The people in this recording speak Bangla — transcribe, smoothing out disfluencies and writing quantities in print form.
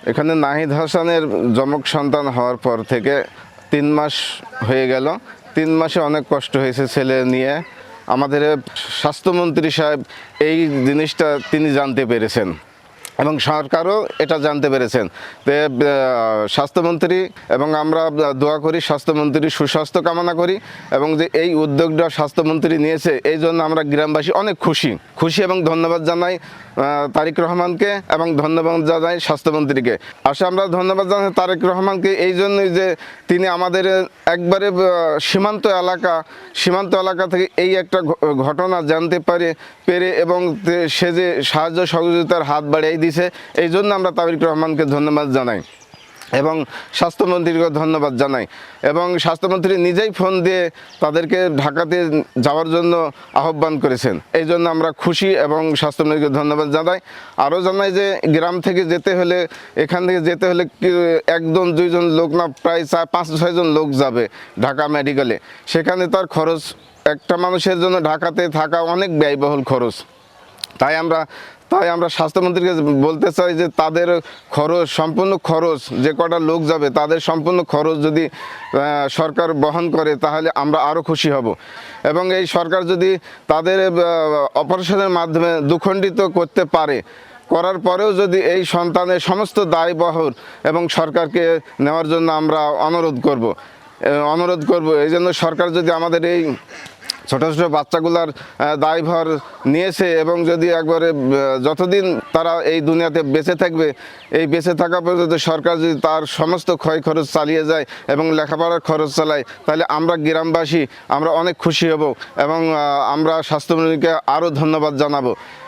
এখানে নাহিদ হাসানের যমক সন্তান হওয়ার পর থেকে 3 মাস হয়ে গেল। 3 মাসে অনেক কষ্ট হয়েছে ছেলে নিয়ে। আমাদের স্বাস্থ্যমন্ত্রী সাহেব এই জিনিসটা তিনি জানতে পেরেছেন এবং সরকারও এটা জানতে পেরেছেন। তো স্বাস্থ্যমন্ত্রী এবং আমরা দোয়া করি, স্বাস্থ্যমন্ত্রীর সুস্বাস্থ্য কামনা করি এবং যে এই উদ্যোগটা স্বাস্থ্যমন্ত্রী নিয়েছে এই জন্য আমরা গ্রামবাসী অনেক খুশি এবং ধন্যবাদ জানাই তারেক রহমানকে এবং ধন্যবাদ জানাই স্বাস্থ্যমন্ত্রীকে। আসলে আমরা ধন্যবাদ জানাই তারেক রহমানকে এই জন্যই যে তিনি আমাদের একবারে সীমান্ত এলাকা থেকে এই একটা ঘটনা জানতে পেরে এবং সে যে সাহায্য সহযোগিতার হাত বাড়িয়ে দিয়েছে, এই জন্য আমরা তারেক রহমানকে ধন্যবাদ জানাই এবং স্বাস্থ্যমন্ত্রীকে ধন্যবাদ জানাই। এবং স্বাস্থ্যমন্ত্রী নিজেই ফোন দিয়ে তাদেরকে ঢাকাতে যাওয়ার জন্য আহ্বান করেছেন, এই জন্য আমরা খুশি এবং স্বাস্থ্যমন্ত্রীকে ধন্যবাদ জানাই। আরও জানাই যে গ্রাম থেকে যেতে হলে, এখান থেকে যেতে হলে 1-2 জন লোক না, প্রায় 5-6 জন লোক যাবে ঢাকা মেডিকেলে। সেখানে তার খরচ, একটা মানুষের জন্য ঢাকাতে থাকা অনেক ব্যয়বহুল খরচ। তাই আমরা স্বাস্থ্যমন্ত্রীকে বলতে চাই যে তাদের সম্পূর্ণ খরচ, যে কটা লোক যাবে তাদের সম্পূর্ণ খরচ যদি সরকার বহন করে তাহলে আমরা আরও খুশি হব। এবং এই সরকার যদি তাদের অপারেশনের মাধ্যমে দুখণ্ডিত করতে পারে, করার পরেও যদি এই সন্তানের সমস্ত দায়বহর এবং সরকারকে নেওয়ার জন্য আমরা অনুরোধ করব। এই জন্য সরকার যদি আমাদের এই ছোটো বাচ্চাগুলার দায়ভার নিয়েছে এবং যদি একবারে যতদিন তারা এই দুনিয়াতে বেঁচে থাকবে, এই বেঁচে থাকা পর্যন্ত সরকার যদি তার সমস্ত ক্ষয় খরচ চালিয়ে যায় এবং লেখাপড়ার খরচ চালায়, তাহলে আমরা গ্রামবাসী আমরা অনেক খুশি হব এবং আমরা স্বাস্থ্যমন্ত্রীকে আরও ধন্যবাদ জানাবো।